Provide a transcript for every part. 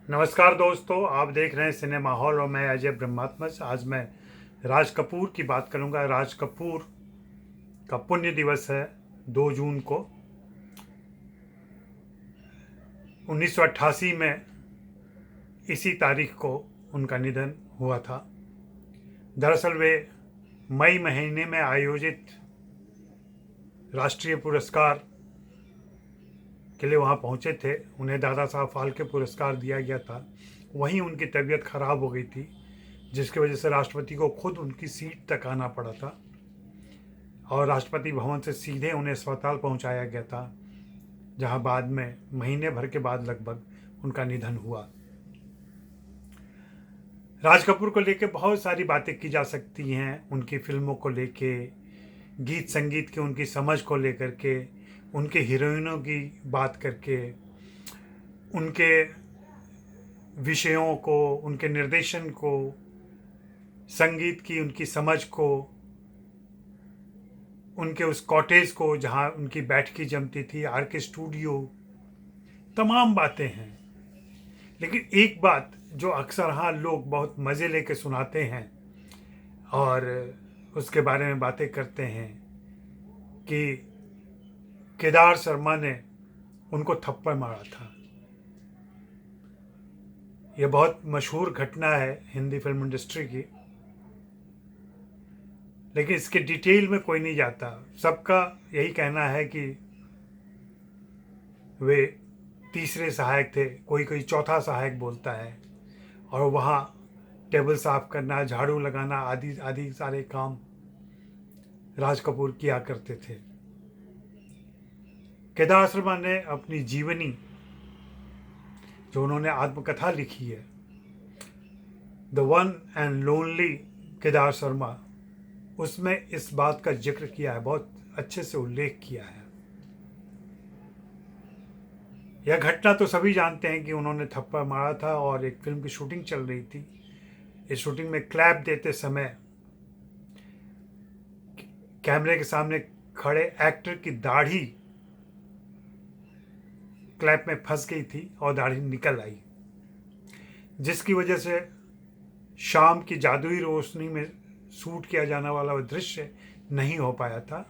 नमस्कार दोस्तों, आप देख रहे हैं सिनेमा हॉल और मैं अजय ब्रह्मात्मज। आज मैं राज कपूर की बात करूंगा। राज कपूर का पुण्य दिवस है 2 जून को। 1988 में इसी तारीख को उनका निधन हुआ था। दरअसल वे मई महीने में आयोजित राष्ट्रीय पुरस्कार के लिए वहाँ पहुँचे थे। उन्हें दादा साहब फाल्के पुरस्कार दिया गया था। वहीं उनकी तबीयत खराब हो गई थी, जिसकी वजह से राष्ट्रपति को खुद उनकी सीट तक आना पड़ा था और राष्ट्रपति भवन से सीधे उन्हें अस्पताल पहुंचाया गया था, जहां बाद में महीने भर के बाद लगभग उनका निधन हुआ। राज कपूर को लेकर बहुत सारी बातें की जा सकती हैं। उनकी फिल्मों को लेके, गीत संगीत की उनकी समझ को लेकर के, उनके हीरोइनों की बात करके, उनके विषयों को, उनके निर्देशन को, संगीत की उनकी समझ को, उनके उस कॉटेज को जहाँ उनकी बैठकी जमती थी, आर के स्टूडियो, तमाम बातें हैं। लेकिन एक बात जो अक्सर हाँ लोग बहुत मज़े लेके सुनाते हैं और उसके बारे में बातें करते हैं कि केदार शर्मा ने उनको थप्पड़ मारा था। यह बहुत मशहूर घटना है हिंदी फिल्म इंडस्ट्री की, लेकिन इसके डिटेल में कोई नहीं जाता। सबका यही कहना है कि वे तीसरे सहायक थे, कोई कोई चौथा सहायक बोलता है, और वहाँ टेबल साफ करना, झाड़ू लगाना आदि आदि सारे काम राज कपूर किया करते थे। केदार शर्मा ने अपनी जीवनी, जो उन्होंने आत्मकथा लिखी है, the one and lonely Kedar Sharma, उसमें इस बात का जिक्र किया है, बहुत अच्छे से उल्लेख किया है। यह घटना तो सभी जानते हैं कि उन्होंने थप्पड़ मारा था और एक फिल्म की शूटिंग चल रही थी। इस शूटिंग में क्लैप देते समय कैमरे के सामने खड़े एक्टर की दाढ़ी क्लैप में फंस गई थी और दाढ़ी निकल आई, जिसकी वजह से शाम की जादुई रोशनी में शूट किया जाने वाला वह दृश्य नहीं हो पाया था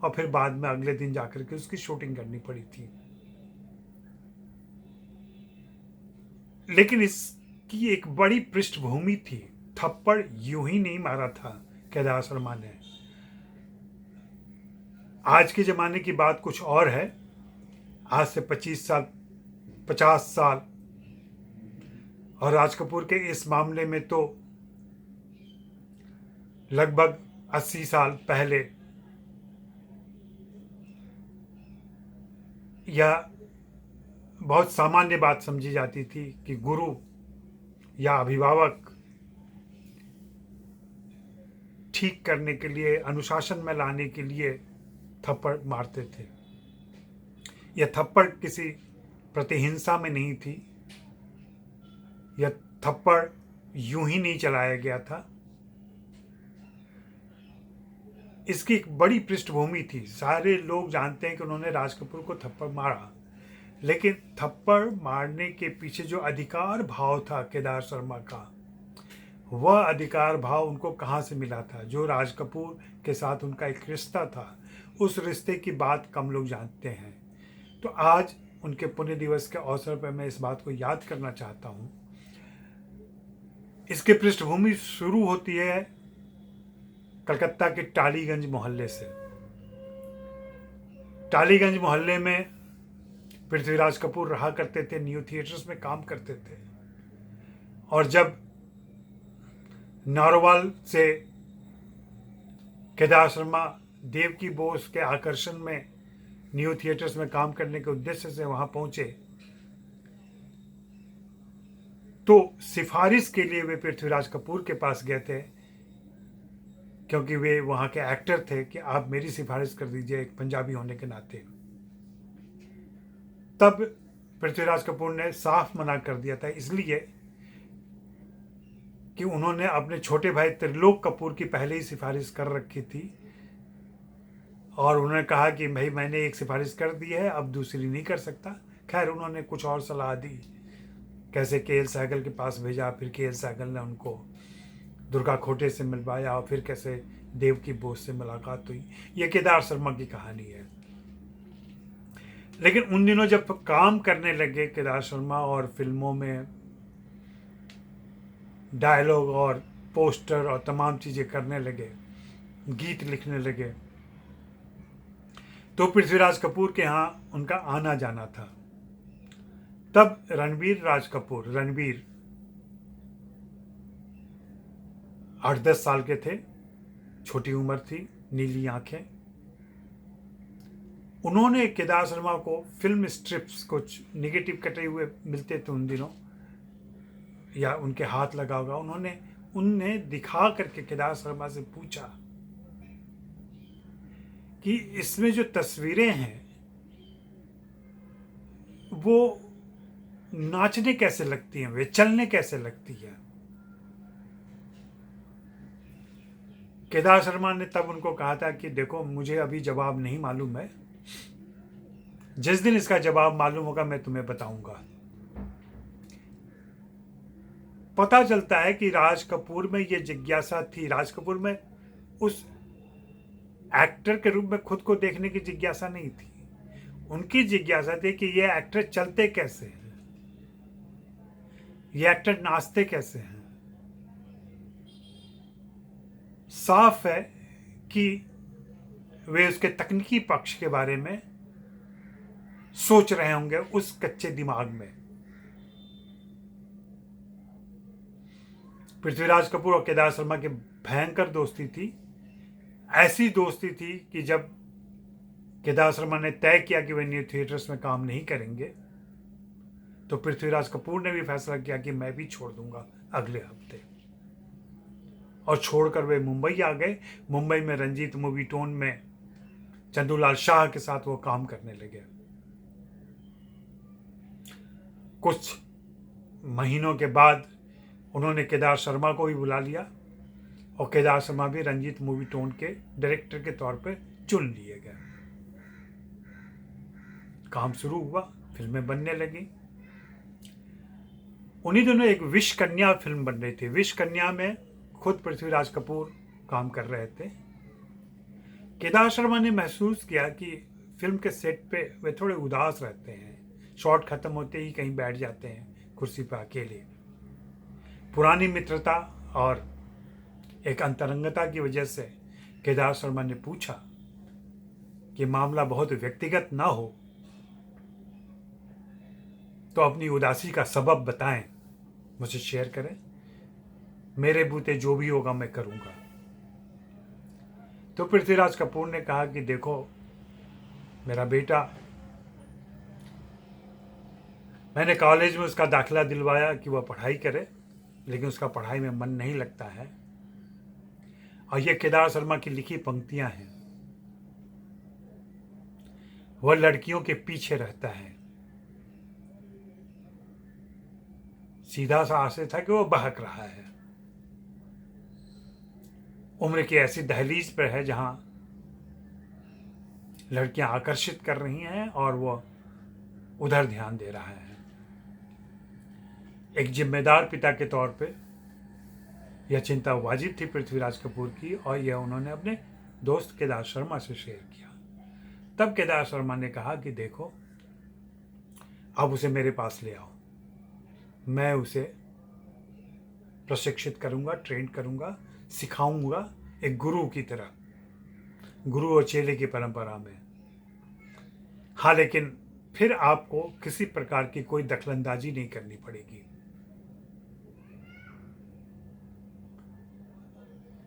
और फिर बाद में अगले दिन जाकर के उसकी शूटिंग करनी पड़ी थी। लेकिन इसकी एक बड़ी पृष्ठभूमि थी। थप्पड़ यूं ही नहीं मारा था केदार शर्मा ने। आज के ज़माने की बात कुछ और है। आज से 25 साल, 50 साल, और राज कपूर के इस मामले में तो लगभग 80 साल पहले यह बहुत सामान्य बात समझी जाती थी कि गुरु या अभिभावक ठीक करने के लिए, अनुशासन में लाने के लिए थप्पड़ मारते थे। यह थप्पड़ किसी प्रतिहिंसा में नहीं थी। यह थप्पड़ यूं ही नहीं चलाया गया था। इसकी एक बड़ी पृष्ठभूमि थी। सारे लोग जानते हैं कि उन्होंने राज कपूर को थप्पड़ मारा, लेकिन थप्पड़ मारने के पीछे जो अधिकार भाव था केदार शर्मा का, वह अधिकार भाव उनको कहाँ से मिला था? जो राज कपूर के साथ उनका एक रिश्ता था, उस रिश्ते की बात कम लोग जानते हैं। तो आज उनके पुण्य दिवस के अवसर पर मैं इस बात को याद करना चाहता हूँ। इसकी पृष्ठभूमि शुरू होती है कलकत्ता के टालीगंज मोहल्ले से। टालीगंज मोहल्ले में पृथ्वीराज कपूर रहा करते थे, न्यू थिएटर्स में काम करते थे। और जब नारोवाल से केदार शर्मा देवकी बोस के आकर्षण में न्यू थिएटर्स में काम करने के उद्देश्य से वहां पहुंचे, तो सिफारिश के लिए वे पृथ्वीराज कपूर के पास गए थे, क्योंकि वे वहां के एक्टर थे, कि आप मेरी सिफारिश कर दीजिए एक पंजाबी होने के नाते। तब पृथ्वीराज कपूर ने साफ मना कर दिया था, इसलिए कि उन्होंने अपने छोटे भाई त्रिलोक कपूर की पहले ही सिफारिश कर रखी थी और उन्होंने कहा कि भाई मैंने एक सिफारिश कर दी है, अब दूसरी नहीं कर सकता। खैर, उन्होंने कुछ और सलाह दी कैसे के एल सहगल के पास भेजा, फिर के एल सहगल ने उनको दुर्गा खोटे से मिलवाया, और फिर कैसे देव की बोझ से मुलाकात हुई। ये केदार शर्मा की कहानी है। लेकिन उन दिनों जब काम करने लगे केदार शर्मा और फिल्मों में डायलॉग और पोस्टर और तमाम चीज़ें करने लगे, गीत लिखने लगे, तो पृथ्वीराज कपूर के यहाँ उनका आना जाना था। तब रणवीर 8-10 साल के थे, छोटी उम्र थी, नीली आंखें। उन्होंने केदार शर्मा को फिल्म स्ट्रिप्स कुछ निगेटिव कटे हुए मिलते थे उन दिनों, या उनके हाथ लगा होगा, उनने दिखा करके केदार शर्मा से पूछा कि इसमें जो तस्वीरें हैं वो नाचने कैसे लगती हैं, वे चलने कैसे लगती हैं। केदार शर्मा ने तब उनको कहा था कि देखो, मुझे अभी जवाब नहीं मालूम है, जिस दिन इसका जवाब मालूम होगा मैं तुम्हें बताऊंगा। पता चलता है कि राज कपूर में ये जिज्ञासा थी, राज कपूर में उस एक्टर के रूप में खुद को देखने की जिज्ञासा नहीं थी। उनकी जिज्ञासा थी कि ये एक्टर चलते कैसे हैं, ये एक्टर नाचते कैसे हैं। साफ है कि वे उसके तकनीकी पक्ष के बारे में सोच रहे होंगे उस कच्चे दिमाग में। पृथ्वीराज कपूर और केदार शर्मा की भयंकर दोस्ती थी। ऐसी दोस्ती थी कि जब केदार शर्मा ने तय किया कि वे न्यू थिएटर्स में काम नहीं करेंगे, तो पृथ्वीराज कपूर ने भी फैसला किया कि मैं भी छोड़ दूंगा अगले हफ्ते, और छोड़कर वे मुंबई आ गए। मुंबई में रंजीत मूवी टोन में चंदूलाल शाह के साथ वो काम करने लगे। कुछ महीनों के बाद उन्होंने केदार शर्मा को भी बुला लिया, और केदार शर्मा भी रंजीत मूवी टोन के डायरेक्टर के तौर पर चुन लिए गए। काम शुरू हुआ, फिल्में बनने लगी। उन्हीं दिनों एक विश कन्या फिल्म बन रही थी। विश कन्या में खुद पृथ्वीराज कपूर काम कर रहे थे। केदार शर्मा ने महसूस किया कि फिल्म के सेट पे वे थोड़े उदास रहते हैं, शॉट खत्म होते ही कहीं बैठ जाते हैं कुर्सी पर अकेले। पुरानी मित्रता और एक अंतरंगता की वजह से केदार शर्मा ने पूछा कि मामला बहुत व्यक्तिगत ना हो तो अपनी उदासी का सबब बताएं, मुझे शेयर करें, मेरे बूते जो भी होगा मैं करूंगा। तो पृथ्वीराज कपूर ने कहा कि देखो मेरा बेटा, मैंने कॉलेज में उसका दाखिला दिलवाया कि वह पढ़ाई करे, लेकिन उसका पढ़ाई में मन नहीं लगता है। और ये केदार शर्मा की लिखी पंक्तियां हैं, वह लड़कियों के पीछे रहता है। सीधा सा आशय था कि वो बहक रहा है। उम्र की ऐसी दहलीज पर है जहां लड़कियां आकर्षित कर रही हैं और वो उधर ध्यान दे रहा है। एक जिम्मेदार पिता के तौर पे यह चिंता वाजिब थी पृथ्वीराज कपूर की, और यह उन्होंने अपने दोस्त केदार शर्मा से शेयर किया। तब केदार शर्मा ने कहा कि देखो, अब उसे मेरे पास ले आओ, मैं उसे प्रशिक्षित करूंगा, ट्रेन करूंगा, सिखाऊंगा, एक गुरु की तरह, गुरु और चेले की परंपरा में। हाँ, लेकिन फिर आपको किसी प्रकार की कोई दखलंदाजी नहीं करनी पड़ेगी।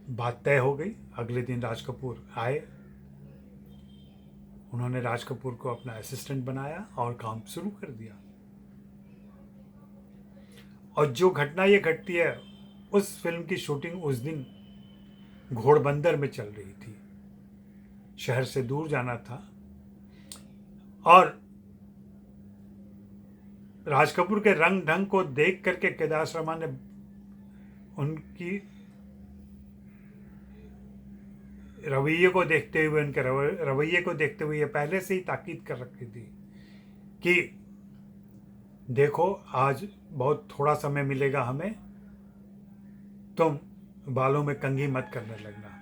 बात तय हो गई। अगले दिन राज कपूर आए, उन्होंने राज कपूर को अपना असिस्टेंट बनाया और काम शुरू कर दिया। और जो घटना ये घटती है, उस फिल्म की शूटिंग उस दिन घोड़बंदर में चल रही थी। शहर से दूर जाना था, और राज कपूर के रंग ढंग को देख करके केदार शर्मा ने उनकी रवैये को देखते हुए, उनके रवैये को देखते हुए ये पहले से ही ताकीद कर रखी थी कि देखो आज बहुत थोड़ा समय मिलेगा हमें, तुम बालों में कंघी मत करने लगना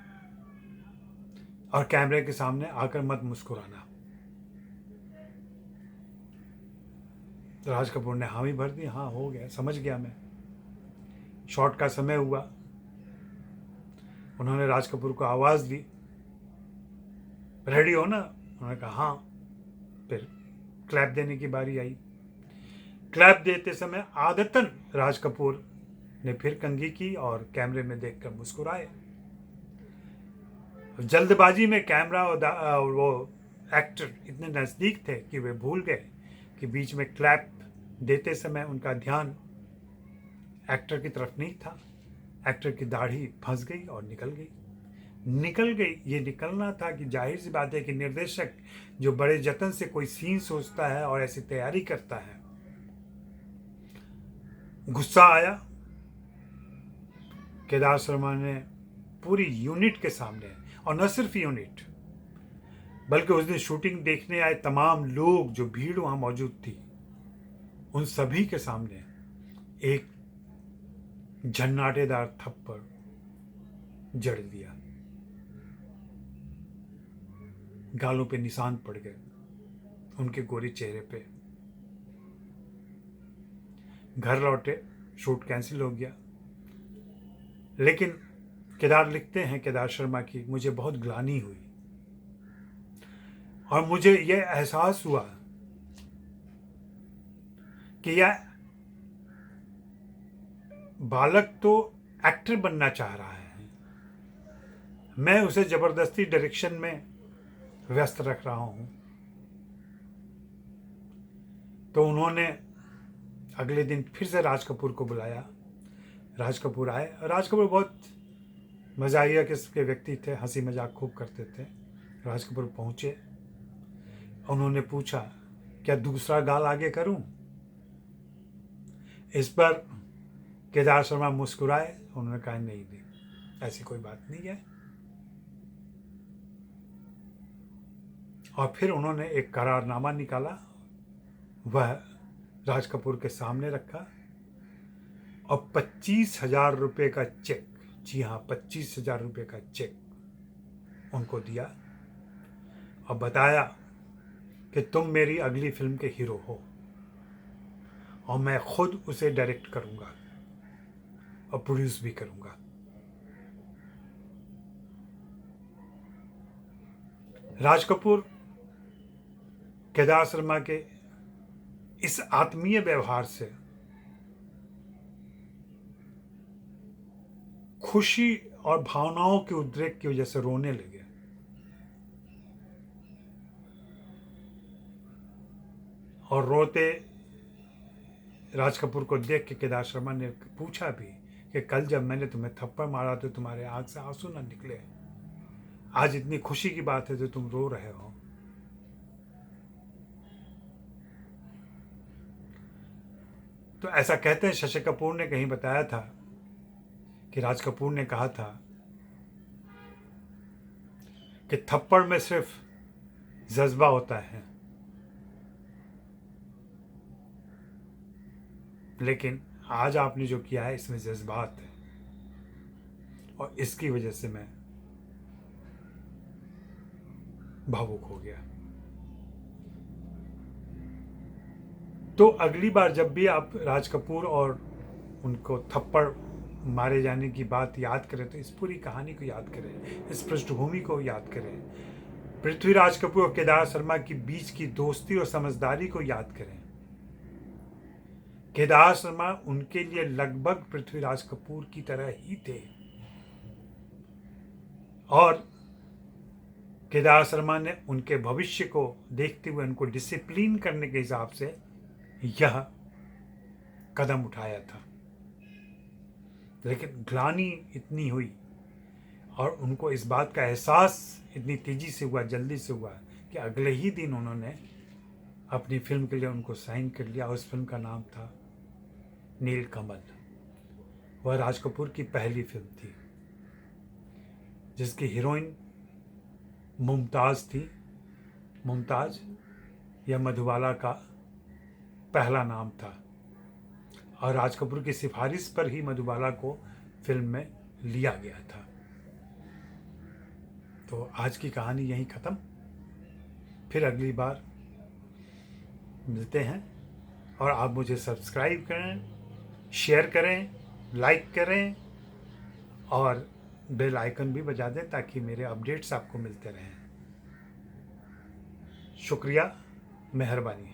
और कैमरे के सामने आकर मत मुस्कुराना। राज कपूर ने हामी भर दी, हाँ हो गया, समझ गया मैं। शॉट का समय हुआ, उन्होंने राज कपूर को आवाज़ दी, रेडी हो ना? उन्होंने कहा हाँ। फिर क्लैप देने की बारी आई। क्लैप देते समय आदतन राज कपूर ने फिर कंघी की और कैमरे में देखकर मुस्कुराए। जल्दबाजी में कैमरा और वो एक्टर इतने नज़दीक थे कि वे भूल गए कि बीच में क्लैप देते समय उनका ध्यान एक्टर की तरफ नहीं था। एक्टर की दाढ़ी फंस गई और निकल गई। ये निकलना था कि जाहिर सी बात है कि निर्देशक जो बड़े जतन से कोई सीन सोचता है और ऐसी तैयारी करता है, गुस्सा आया। केदार शर्मा ने पूरी यूनिट के सामने, और न सिर्फ यूनिट बल्कि उस दिन शूटिंग देखने आए तमाम लोग जो भीड़ वहां मौजूद थी, उन सभी के सामने एक झन्नाटेदार थप्पड़ जड़ दिया। गालों पे निशान पड़ गए उनके गोरे चेहरे पे। घर लौटे, शूट कैंसिल हो गया। लेकिन केदार लिखते हैं, केदार शर्मा की, मुझे बहुत ग्लानि हुई और मुझे यह एहसास हुआ कि यह बालक तो एक्टर बनना चाह रहा है, मैं उसे जबरदस्ती डायरेक्शन में व्यस्त रख रहा हूं। तो उन्होंने अगले दिन फिर से राज कपूर को बुलाया। राज कपूर आए। राज कपूर बहुत मजाहिया किस्म के व्यक्ति थे, हंसी मजाक खूब करते थे। राज कपूर पहुंचे, उन्होंने पूछा क्या दूसरा गाल आगे करूं? इस पर केदार शर्मा मुस्कुराए। उन्होंने कहा नहीं, ऐसी कोई बात नहीं है। और फिर उन्होंने एक करारनामा निकाला, वह राज कपूर के सामने रखा और 25,000 रुपये का चेक, जी हाँ 25,000 रुपये का चेक उनको दिया और बताया कि तुम मेरी अगली फिल्म के हीरो हो और मैं खुद उसे डायरेक्ट करूंगा और प्रोड्यूस भी करूंगा। राज कपूर केदार शर्मा के इस आत्मीय व्यवहार से खुशी और भावनाओं के उद्रेक की वजह से रोने लगे। और रोते राज कपूर को देख के केदार शर्मा ने पूछा भी कि कल जब मैंने तुम्हें थप्पड़ मारा तो तुम्हारे आंख से आंसू ना निकले, आज इतनी खुशी की बात है तो तुम रो रहे हो। तो ऐसा कहते हैं शशि कपूर ने कहीं बताया था कि राज कपूर ने कहा था कि थप्पड़ में सिर्फ जज्बा होता है, लेकिन आज आपने जो किया है इसमें जज्बात है और इसकी वजह से मैं भावुक हो गया। तो अगली बार जब भी आप राज कपूर और उनको थप्पड़ मारे जाने की बात याद करें तो इस पूरी कहानी को याद करें, इस पृष्ठभूमि को याद करें, पृथ्वीराज कपूर और केदार शर्मा के बीच की दोस्ती और समझदारी को याद करें। केदार शर्मा उनके लिए लगभग पृथ्वीराज कपूर की तरह ही थे और केदार शर्मा ने उनके भविष्य को देखते हुए उनको डिसिप्लिन करने के हिसाब से यह कदम उठाया था। लेकिन ग्लानि इतनी हुई और उनको इस बात का एहसास इतनी तेजी से हुआ, जल्दी से हुआ कि अगले ही दिन उन्होंने अपनी फिल्म के लिए उनको साइन कर लिया। उस फिल्म का नाम था नीलकमल। वह राज कपूर की पहली फिल्म थी जिसकी हीरोइन मुमताज़ थी। मुमताज़ या मधुबाला का पहला नाम था और राज कपूर की सिफारिश पर ही मधुबाला को फिल्म में लिया गया था। तो आज की कहानी यहीं ख़त्म। फिर अगली बार मिलते हैं और आप मुझे सब्सक्राइब करें, शेयर करें, लाइक करें और बेल आइकन भी बजा दें ताकि मेरे अपडेट्स आपको मिलते रहें। शुक्रिया, मेहरबानी।